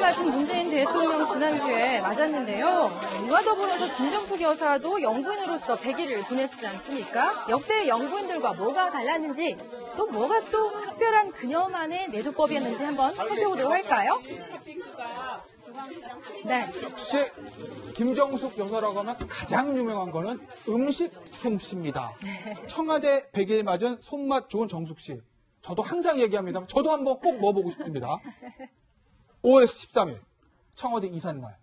맞은 문재인 대통령 지난주에 맞았는데요. 이와 더불어서 김정숙 여사도 영부인으로서 100일을 보냈지 않습니까? 역대 영부인들과 뭐가 달랐는지, 또 뭐가 또 특별한 그녀만의 내조법이었는지 한번 살펴보도록 할까요? 네. 역시 김정숙 여사라고 하면 가장 유명한 거는 음식 솜씨입니다. 청와대 100일 맞은 손맛 좋은 정숙 씨. 저도 항상 얘기합니다만 저도 한번 꼭 먹어보고 싶습니다. 5월 13일 청와대 이삿날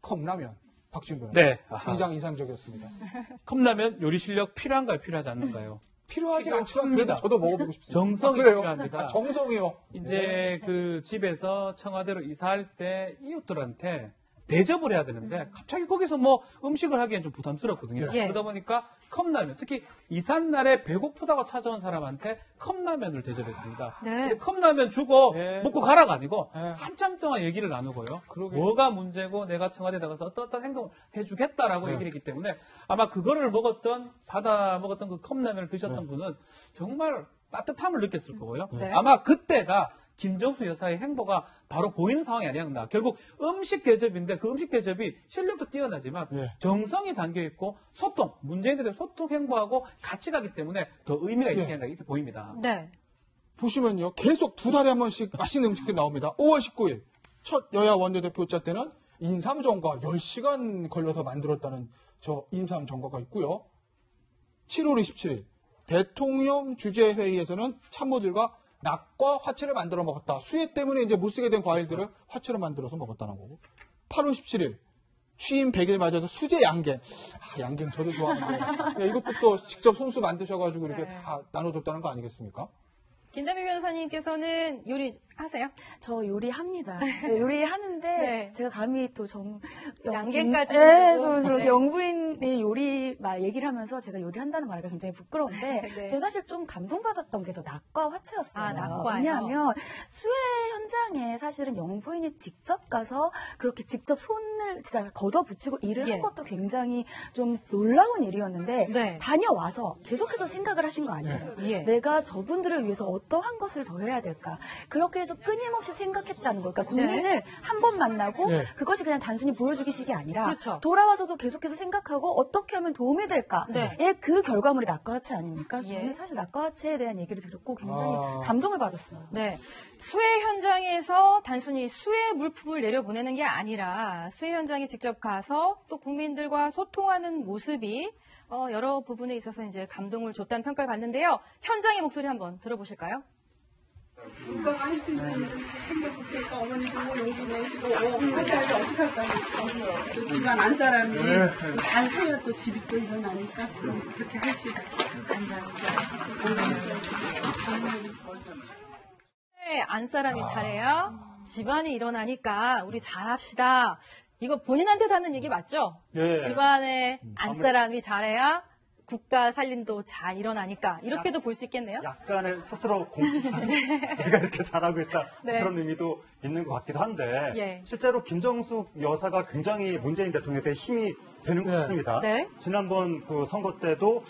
컵라면 박지훈 변호사. 네. 굉장히 인상적이었습니다. 컵라면 요리 실력 필요한가요? 필요하지 않는가요? 필요하지 않지만 그래도 저도 먹어보고 싶습니다. 정성이 그래요? 필요합니다. 정성이요. 이제 그 집에서 청와대로 이사할 때 이웃들한테 대접을 해야 되는데 갑자기 거기서 뭐 음식을 하기엔 좀 부담스럽거든요. 예. 그러다 보니까 컵라면, 특히 이삿날에 배고프다고 찾아온 사람한테 컵라면을 대접했습니다. 네. 근데 컵라면 주고 네. 먹고 가라가 아니고 네. 한참 동안 얘기를 나누고요. 그러게요. 뭐가 문제고 내가 청와대에 나가서 어떤 행동을 해주겠다라고 네. 얘기를 했기 때문에 아마 그거를 받아 먹었던 그 컵라면을 드셨던 분은 정말 따뜻함을 느꼈을 거고요. 네. 아마 그때가 김정숙 여사의 행보가 바로 보이는 상황이 아니었나. 결국 음식 대접인데 그 음식 대접이 실력도 뛰어나지만 네. 정성이 담겨있고 소통, 문재인들의 소통 행보하고 같이 가기 때문에 더 의미가 있는 게 아니라 이렇게 보입니다. 네. 보시면요. 계속 2달에 한 번씩 맛있는 음식들이 나옵니다. 5월 19일 첫 여야 원내대표자 때는 인삼전과 10시간 걸려서 만들었다는 저 인삼전과가 있고요. 7월 27일 대통령 주재회의에서는 참모들과 낙과 화채를 만들어 먹었다. 수해 때문에 이제 못 쓰게 된 과일들을 화채로 만들어서 먹었다는 거고. 8월 17일 취임 100일 맞아서 수제 양갱. 양갱 저도 좋아하는데. 이것도 또 직접 손수 만드셔가지고 이렇게 네. 다 나눠줬다는 거 아니겠습니까? 김다미 변호사님께서는 요리 하세요? 저 요리합니다. 네, 요리하는데 네. 제가 감히 또 양갱까지 네, 해주고. 저 네. 영부인이 요리 막 얘기를 하면서 제가 요리한다는 말이 굉장히 부끄러운데 네. 제가 사실 좀 감동받았던 게 저 낙과 화채였어요. 아, 낙과요? 왜냐하면 수해 현장에 사실은 영부인이 직접 가서 그렇게 직접 손을 진짜 걷어붙이고 일을 예. 한 것도 굉장히 좀 놀라운 일이었는데 네. 다녀와서 계속해서 생각을 하신 거 아니에요. 예. 내가 저분들을 위해서 어떠한 것을 더 해야 될까. 그렇게 해서 끊임없이 생각했다는 거. 그러니까 국민을 한 번 만나고 네. 그것이 그냥 단순히 보여주기식이 아니라 그렇죠. 돌아와서도 계속해서 생각하고 어떻게 하면 도움이 될까의 네. 그 결과물이 낙과화채 아닙니까? 예. 저는 사실 낙과화채에 대한 얘기를 듣고 굉장히 아. 감동을 받았어요. 네. 수해 현장에서 단순히 수해 물품을 내려보내는 게 아니라 수해 현장에 직접 가서 또 국민들과 소통하는 모습이 여러 부분에 있어서 이제 감동을 줬다는 평가를 받는데요. 현장의 목소리 한번 들어보실까요? 오빠가 할 수 있는 일을 생각했으니까 어머니도 용기 내시고 그렇게 하지 어떻게 할까 또 집안 안 사람이 안 살아야 또 집이 또 일어나니까 그렇게 할 수 있다. 네, 안 사람이 잘해야 집안이 일어나니까 우리 잘합시다. 이거 본인한테도 하는 얘기 맞죠? 예. 집안에 안 사람이 잘해야 국가 살림도 잘 일어나니까 이렇게도 볼 수 있겠네요. 약간의 스스로 공지상 우리가 이렇게 잘하고 있다 네. 그런 의미도 있는 것 같기도 한데 예. 실제로 김정숙 여사가 굉장히 문재인 대통령에 힘이 되는 것 네. 같습니다. 네. 지난번 그 선거 때도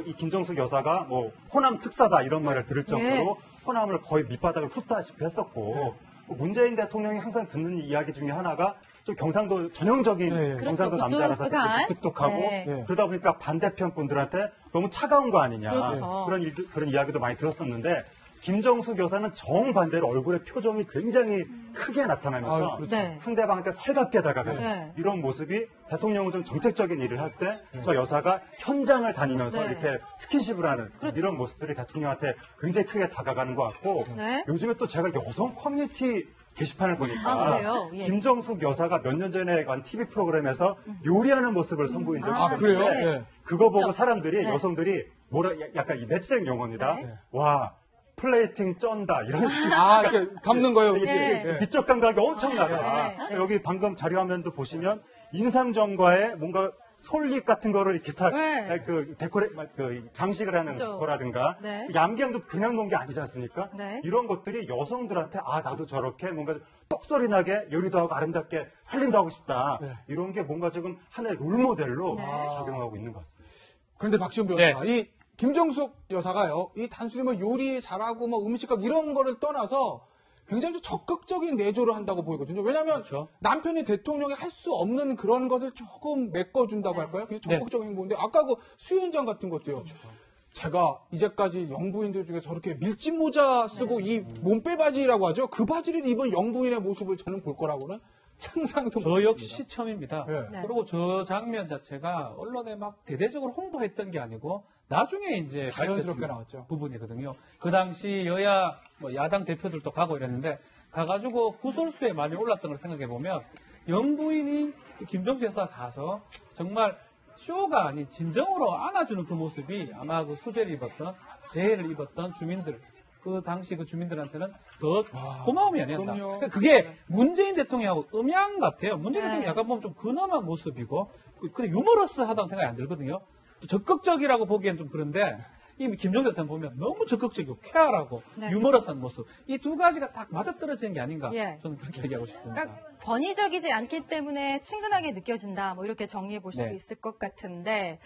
이 김정숙 여사가 뭐 호남 특사다 이런 말을 들을 정도로 호남을 거의 밑바닥을 훑다시피 했었고 문재인 대통령이 항상 듣는 이야기 중에 하나가 좀 경상도 전형적인 네. 경상도 그렇죠. 남자라서 뚝뚝한. 뚝뚝하고 네. 네. 그러다 보니까 반대편 분들한테 너무 차가운 거 아니냐 그렇죠. 그런 이야기도 많이 들었었는데 김정숙 여사는 정반대로 얼굴의 표정이 굉장히 크게 나타나면서 그렇죠. 네. 상대방한테 살갑게 다가가는 네. 이런 모습이 대통령은 좀 정책적인 일을 할 때 저 여사가 현장을 다니면서 네. 이렇게 스킨십을 하는 이런 모습들이 대통령한테 굉장히 크게 다가가는 것 같고 네. 요즘에 또 제가 여성 커뮤니티 게시판을 보니까 아, 그래요? 예. 김정숙 여사가 몇 년 전에 간 TV 프로그램에서 요리하는 모습을 선보인 적이 아, 있었는데 그래요? 네. 그거 보고 그렇죠. 사람들이 네. 여성들이 약간 이 내적 용어입니다. 네. 와 플레이팅 쩐다 이런 식으로 이렇게 담는 거예요. 그치? 네. 예. 미적 감각이 엄청나다. 네. 네. 여기 방금 자료 화면도 보시면 인삼전과에 뭔가 솔잎 같은 거를 이렇게 다 네. 장식을 하는 그렇죠. 거라든가 네. 양갱도 그냥 놓은 게 아니지 않습니까? 네. 이런 것들이 여성들한테 나도 저렇게 뭔가 똑소리 나게 요리도 하고 아름답게 살림도 하고 싶다. 네. 이런 게 뭔가 지금 하나의 롤모델로 네. 작용하고 있는 것 같습니다. 그런데 박지훈 변호사, 이 김정숙 여사가요, 이 단순히 뭐 요리 잘하고 뭐 음식학 이런 거를 떠나서 굉장히 좀 적극적인 내조를 한다고 보이거든요. 왜냐하면 그렇죠. 남편이 대통령이 할 수 없는 그런 것을 조금 메꿔준다고 할까요? 그냥 적극적인 행보인데 아까 그 수위원장 같은 것도요. 제가 이제까지 영부인들 중에 저렇게 밀짚 모자 쓰고 이 몸빼 바지라고 하죠. 그 바지를 입은 영부인의 모습을 저는 볼 거라고는 상상도 저 못합니다. 역시 처음입니다. 네. 네. 그리고 저 장면 자체가 언론에 막 대대적으로 홍보했던 게 아니고 나중에 이제 자연스럽게 밝혀진 나왔죠. 부분이거든요. 그 당시 여야 뭐 야당 대표들도 가고 이랬는데 가가지고 구설수에 많이 올랐던 걸 생각해 보면 영부인이 김정수 여사가 가서 정말 쇼가 아닌 진정으로 안아주는 그 모습이 아마 그 수제를 입었던 재해를 입었던 주민들 그 당시 그 주민들한테는 더 고마움이 아니었나. 그럼요. 그러니까 그게 문재인 대통령하고 음양 같아요. 문재인 네. 대통령이 약간 보면 좀 근엄한 모습이고, 근데 유머러스하다고 생각이 안 들거든요. 또 적극적이라고 보기엔 좀 그런데, 이 김정수 대통령 보면 너무 적극적이고 쾌활하고 네. 유머러스한 모습. 이 두 가지가 딱 맞아떨어지는 게 아닌가. 예. 저는 그렇게 얘기하고 싶습니다. 그러니까 권위적이지 않기 때문에 친근하게 느껴진다. 뭐 이렇게 정리해 볼 수도 네. 있을 것 같은데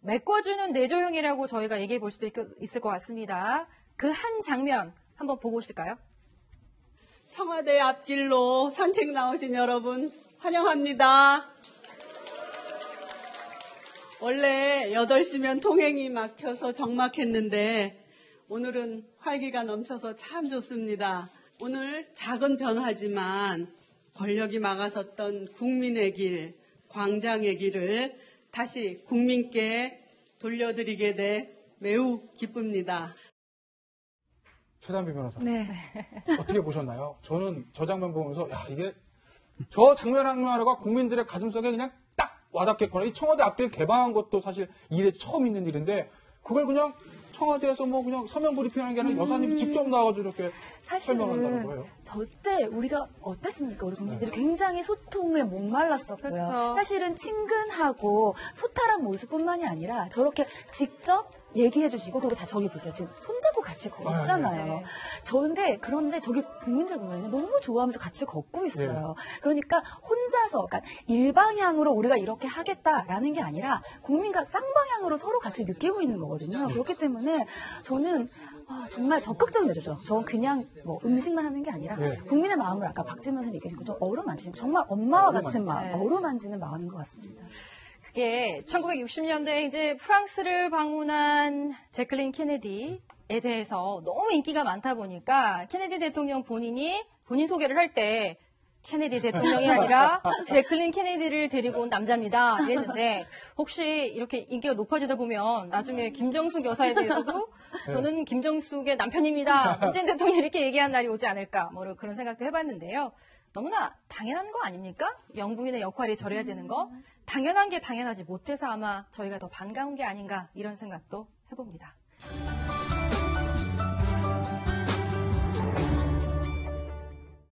메꿔주는 내조형이라고 저희가 얘기해 볼 수도 있을 것 같습니다. 그 한 장면 한번 보고 오실까요? 청와대 앞길로 산책 나오신 여러분 환영합니다. 원래 8시면 통행이 막혀서 적막했는데 오늘은 활기가 넘쳐서 참 좋습니다. 오늘 작은 변화지만 권력이 막아섰던 국민의 길, 광장의 길을 다시 국민께 돌려드리게 돼 매우 기쁩니다. 최단비 변호사. 네. 어떻게 보셨나요? 저는 저 장면 보면서 야 이게 저 장면 하나가 국민들의 가슴속에 그냥 딱 와닿겠구나. 이 청와대 앞길 개방한 것도 사실 일에 처음 있는 일인데 그걸 그냥 청와대에서 뭐 그냥 서면 브리핑하는 게 아니라 여사님이 직접 나와가지고 이렇게 설명한다는 사실은 거예요. 저때 우리가 어땠습니까? 우리 국민들이 굉장히 소통에 목말랐었고요. 그렇죠. 사실은 친근하고 소탈한 모습뿐만이 아니라 저렇게 직접 얘기해 주시고 그리고 다 저기 보세요. 지금 손잡고 같이 걷잖아요. 그런데 저기 국민들 보면 너무 좋아하면서 같이 걷고 있어요. 그러니까 혼자서 그러니까 일방향으로 우리가 이렇게 하겠다라는 게 아니라 국민과 쌍방향으로 서로 같이 느끼고 있는 거거든요. 그렇기 때문에 저는 정말 적극적인 내조죠. 저는 그냥 뭐 음식만 하는 게 아니라 네. 국민의 마음을 아까 박주민 선생님이 얘기하신 것처럼 어루만지는 정말 엄마와 같은 마음, 네. 어루만지는 마음인 것 같습니다. 그게 1960년대에 이제 프랑스를 방문한 제클린 케네디에 대해서 너무 인기가 많다 보니까 케네디 대통령 본인이 본인 소개를 할 때 케네디 대통령이 아니라 제클린 케네디를 데리고 온 남자입니다. 이랬는데 혹시 이렇게 인기가 높아지다 보면 나중에 김정숙 여사에 대해서도 저는 김정숙의 남편입니다. 문재인 대통령이 이렇게 얘기한 날이 오지 않을까 뭐 그런 생각도 해봤는데요. 너무나 당연한 거 아닙니까? 영부인의 역할이 저래야 되는 거. 당연한 게 당연하지 못해서 아마 저희가 더 반가운 게 아닌가 이런 생각도 해봅니다.